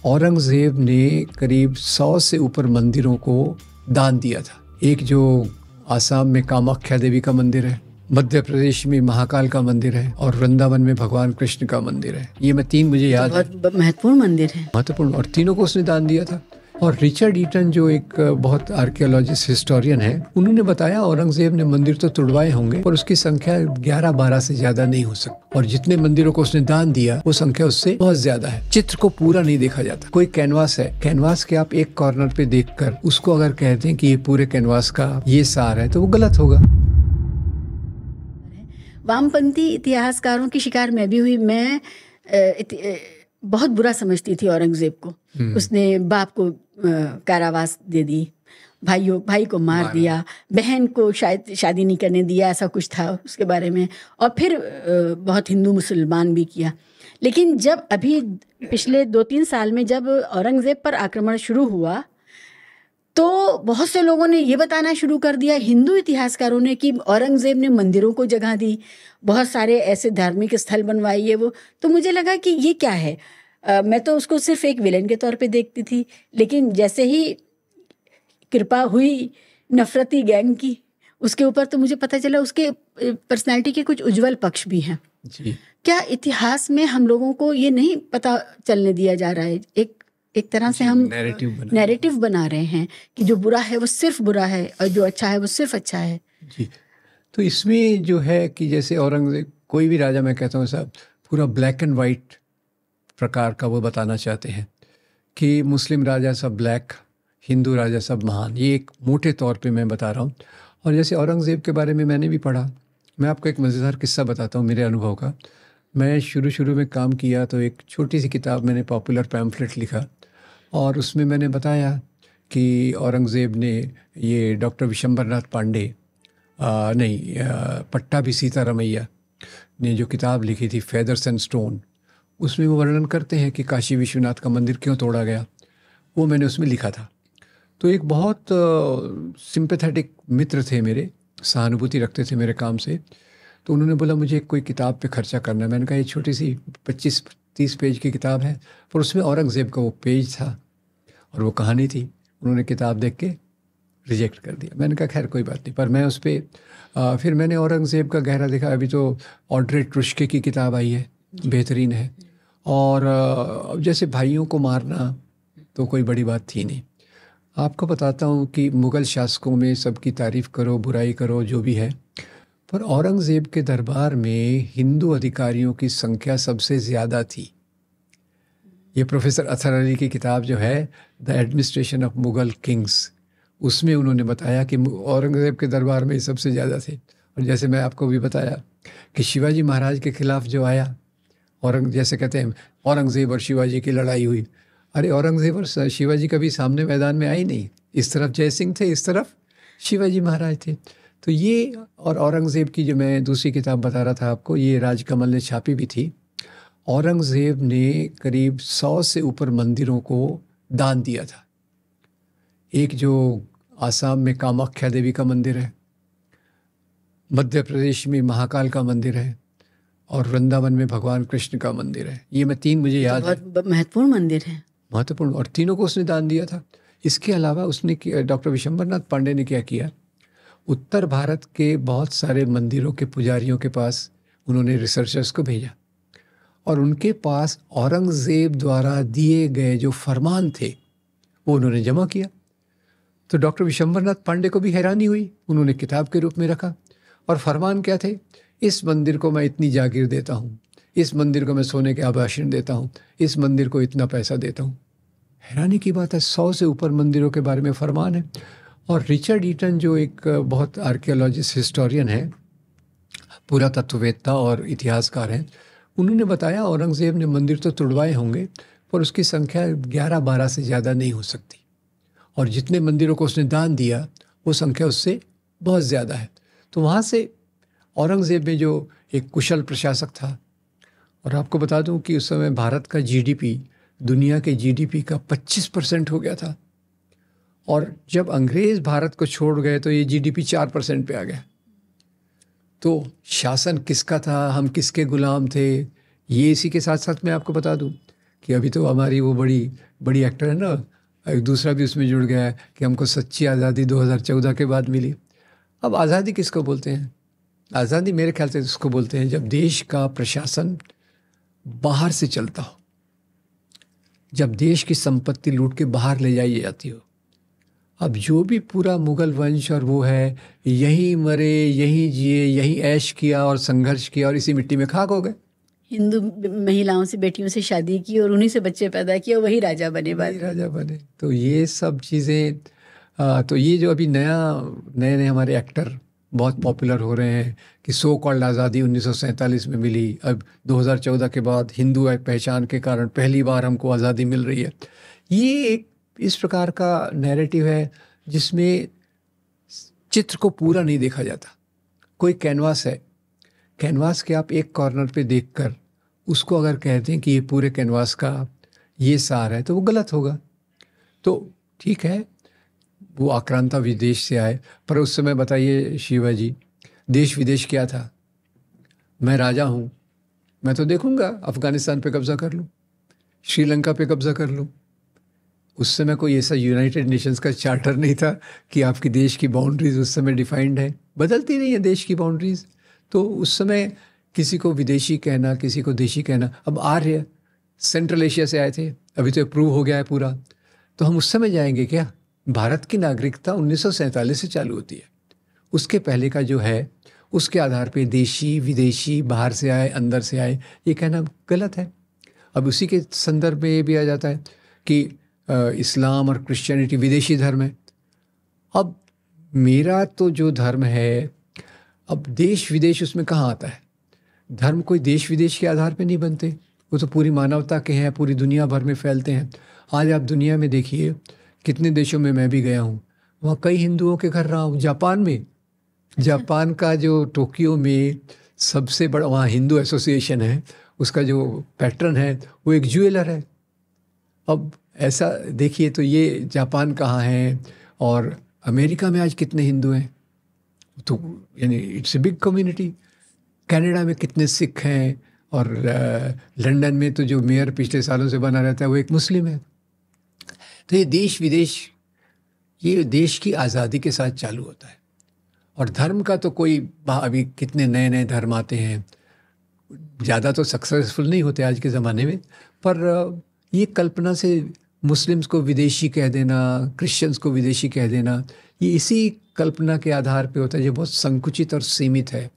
औरंगज़ेब ने करीब 100 से ऊपर मंदिरों को दान दिया था। एक जो आसाम में कामाख्या देवी का मंदिर है, मध्य प्रदेश में महाकाल का मंदिर है और वृंदावन में भगवान कृष्ण का मंदिर है। ये मैं 3 मुझे याद है। बहुत महत्वपूर्ण मंदिर है। महत्वपूर्ण, और तीनों को उसने दान दिया था। और रिचर्ड ईटन जो एक बहुत आर्कियोलॉजिस्ट हिस्टोरियन है, उन्होंने बताया औरंगज़ेब ने मंदिर तो तुड़वाए होंगे पर उसकी संख्या 11-12 से ज्यादा नहीं हो सकती, और जितने मंदिरों को उसने दान दिया वो संख्या उससे बहुत ज्यादा है। चित्र को पूरा नहीं देखा जाता। कोई कैनवास है, कैनवास के आप एक कॉर्नर पे देखकर उसको अगर कहते हैं कि ये पूरे कैनवास का ये सार है तो वो गलत होगा। वामपंथी इतिहासकारों की शिकार मैं भी हुई। मैं बहुत बुरा समझती थी औरंगजेब को। उसने बाप को कारावास दे दी, भाई को मार दिया, बहन को शायद शादी नहीं करने दिया, ऐसा कुछ था उसके बारे में। और फिर बहुत हिंदू मुसलमान भी किया। लेकिन जब अभी पिछले 2-3 साल में जब औरंगजेब पर आक्रमण शुरू हुआ तो बहुत से लोगों ने ये बताना शुरू कर दिया, हिंदू इतिहासकारों ने, कि औरंगजेब ने मंदिरों को जगह दी, बहुत सारे ऐसे धार्मिक स्थल बनवाए ये वो। तो मुझे लगा कि ये क्या है। मैं तो उसको सिर्फ एक विलेन के तौर पे देखती थी, लेकिन जैसे ही कृपा हुई नफरती गैंग की उसके ऊपर तो मुझे पता चला उसके पर्सनालिटी के कुछ उज्जवल पक्ष भी हैं जी। क्या इतिहास में हम लोगों को ये नहीं पता चलने दिया जा रहा है? एक तरह से हम नैरेटिव बना रहे हैं कि जो बुरा है वो सिर्फ बुरा है और जो अच्छा है वो सिर्फ अच्छा है। जी। तो इसमें जो है कि जैसे औरंगजेब, कोई भी राजा, मैं कहता हूँ साहब, पूरा ब्लैक एंड वाइट प्रकार का वो बताना चाहते हैं कि मुस्लिम राजा सब ब्लैक, हिंदू राजा सब महान। ये एक मोटे तौर पे मैं बता रहा हूँ। और जैसे औरंगजेब के बारे में मैंने भी पढ़ा। मैं आपको एक मज़ेदार किस्सा बताता हूँ मेरे अनुभव का। मैं शुरू में काम किया तो एक छोटी सी किताब मैंने पॉपुलर पैम्फलेट लिखा और उसमें मैंने बताया कि औरंगज़ेब ने ये डॉक्टर विशंबरनाथ पांडे पट्टाभी सीतारामैया ने जो किताब लिखी थी फेदर्स एंड स्टोन, उसमें वो वर्णन करते हैं कि काशी विश्वनाथ का मंदिर क्यों तोड़ा गया। वो मैंने उसमें लिखा था। तो एक बहुत सिंपैथेटिक मित्र थे मेरे, सहानुभूति रखते थे मेरे काम से। तो उन्होंने बोला मुझे कोई किताब पे खर्चा करना है। मैंने कहा ये छोटी सी 25-30 पेज की किताब है, पर उसमें औरंगज़ेब का वो पेज था और वो कहानी थी। उन्होंने किताब देख के रिजेक्ट कर दिया। मैंने कहा खैर कोई बात नहीं। पर मैं उस पर फिर मैंने औरंगज़ेब का गहरा देखा। अभी तो ऑड्रे टुश्के की किताब आई है, बेहतरीन है। और अब जैसे भाइयों को मारना तो कोई बड़ी बात थी नहीं। आपको बताता हूँ कि मुग़ल शासकों में सबकी तारीफ़ करो, बुराई करो, जो भी है, पर औरंगज़ेब के दरबार में हिंदू अधिकारियों की संख्या सबसे ज़्यादा थी। ये प्रोफेसर अतहर अली की किताब जो है the administration of Mughal Kings, उसमें उन्होंने बताया कि औरंगज़ेब के दरबार में सबसे ज़्यादा थे। और जैसे मैं आपको भी बताया कि शिवाजी महाराज के ख़िलाफ़ जो आया, जैसे कहते हैं औरंगज़ेब और शिवाजी की लड़ाई हुई। अरे औरंगज़ेब और शिवाजी कभी सामने मैदान में आए नहीं। इस तरफ जय सिंह थे, इस तरफ शिवाजी महाराज थे। तो ये, और औरंगज़ेब की जो मैं दूसरी किताब बता रहा था आपको, ये राजकमल ने छापी भी थी। औरंगज़ेब ने करीब 100 से ऊपर मंदिरों को दान दिया था। एक जो आसाम में कामाख्या देवी का मंदिर है, मध्य प्रदेश में महाकाल का मंदिर है और वृंदावन में भगवान कृष्ण का मंदिर है। ये मैं 3 मुझे याद है। बहुत महत्वपूर्ण मंदिर है। महत्वपूर्ण, और तीनों को उसने दान दिया था। इसके अलावा उसने डॉक्टर विशंबरनाथ पांडे ने क्या किया, उत्तर भारत के बहुत सारे मंदिरों के पुजारियों के पास उन्होंने रिसर्चर्स को भेजा और उनके पास औरंगज़ेब द्वारा दिए गए जो फरमान थे वो उन्होंने जमा किया। तो डॉक्टर विशंबरनाथ पांडे को भी हैरानी हुई। उन्होंने किताब के रूप में रखा और फरमान क्या थे, इस मंदिर को मैं इतनी जागीर देता हूँ, इस मंदिर को मैं सोने के आभूषण देता हूँ, इस मंदिर को इतना पैसा देता हूँ। हैरानी की बात है, 100 से ऊपर मंदिरों के बारे में फरमान है। और रिचर्ड ईटन जो एक बहुत आर्कियोलॉजिस्ट हिस्टोरियन है, पुरातत्ववेत्ता और इतिहासकार हैं, उन्होंने बताया औरंगज़ेब ने मंदिर तो तुड़वाए होंगे पर उसकी संख्या 11-12 से ज़्यादा नहीं हो सकती, और जितने मंदिरों को उसने दान दिया वो संख्या उससे बहुत ज़्यादा है। तो वहाँ से औरंगज़ेब में जो एक कुशल प्रशासक था, और आपको बता दूं कि उस समय भारत का जीडीपी दुनिया के जीडीपी का 25% हो गया था, और जब अंग्रेज़ भारत को छोड़ गए तो ये जीडीपी 4% पे आ गया। तो शासन किसका था, हम किसके गुलाम थे, ये इसी के साथ साथ मैं आपको बता दूं कि अभी तो हमारी वो बड़ी बड़ी एक्टर है ना, एक दूसरा भी उसमें जुड़ गया है कि हमको सच्ची आज़ादी 2014 के बाद मिली। अब आज़ादी किसको बोलते हैं? आज़ादी मेरे ख्याल से उसको बोलते हैं जब देश का प्रशासन बाहर से चलता हो, जब देश की संपत्ति लूट के बाहर ले जाई जाती हो। अब जो भी पूरा मुगल वंश और वो है, यहीं मरे, यहीं जिए, यहीं ऐश किया और संघर्ष किया और इसी मिट्टी में खाक हो गए। हिंदू महिलाओं से, बेटियों से शादी की और उन्हीं से बच्चे पैदा किए, वही राजा बने, वही राजा बने। तो ये सब चीज़ें, तो ये जो अभी नए नए हमारे एक्टर बहुत पॉपुलर हो रहे हैं कि सो कॉल्ड आज़ादी 1947 में मिली, अब 2014 के बाद हिंदू पहचान के कारण पहली बार हमको आज़ादी मिल रही है। ये एक इस प्रकार का नैरेटिव है जिसमें चित्र को पूरा नहीं देखा जाता। कोई कैनवास है, कैनवास के आप एक कॉर्नर पे देखकर उसको अगर कहते हैं कि ये पूरे कैनवास का ये सार है तो वो गलत होगा। तो ठीक है, वो आक्रांता विदेश से आए, पर उस समय बताइए शिवाजी, देश विदेश क्या था? मैं राजा हूँ, मैं तो देखूंगा अफगानिस्तान पे कब्जा कर लूँ, श्रीलंका पे कब्जा कर लूँ। उस समय कोई ऐसा यूनाइटेड नेशंस का चार्टर नहीं था कि आपकी देश की बाउंड्रीज उस समय डिफाइंड है, बदलती नहीं है देश की बाउंड्रीज। तो उस समय किसी को विदेशी कहना, किसी को देशी कहना। अब आर्य सेंट्रल एशिया से आए थे, अभी तो अप्रूव हो गया है पूरा, तो हम उस समय जाएंगे क्या? भारत की नागरिकता 1947 से चालू होती है, उसके पहले का जो है उसके आधार पे देशी विदेशी, बाहर से आए अंदर से आए, ये कहना गलत है। अब उसी के संदर्भ में ये भी आ जाता है कि इस्लाम और क्रिश्चियनिटी विदेशी धर्म है। अब मेरा तो जो धर्म है, अब देश विदेश उसमें कहाँ आता है? धर्म कोई देश विदेश के आधार पे नहीं बनते, वो तो पूरी मानवता के हैं, पूरी दुनिया भर में फैलते हैं। आज आप दुनिया में देखिए, कितने देशों में मैं भी गया हूँ, वहाँ कई हिंदुओं के घर रहा हूँ। जापान में, जापान का जो टोक्यो में सबसे बड़ा वहाँ हिंदू एसोसिएशन है, उसका जो पैट्रन है वो एक ज्वेलर है। अब ऐसा देखिए तो ये जापान कहाँ है? और अमेरिका में आज कितने हिंदू हैं? तो यानी it's a big community. Canada में कितने सिख हैं? और लंदन में तो जो मेयर पिछले सालों से बना रहता है वो एक मुस्लिम है। तो ये देश विदेश, ये देश की आज़ादी के साथ चालू होता है। और धर्म का तो कोई, अभी कितने नए नए धर्म आते हैं, ज़्यादा तो सक्सेसफुल नहीं होते आज के ज़माने में, पर ये कल्पना से मुस्लिम्स को विदेशी कह देना, क्रिश्चियंस को विदेशी कह देना, ये इसी कल्पना के आधार पे होता है जो बहुत संकुचित और सीमित है।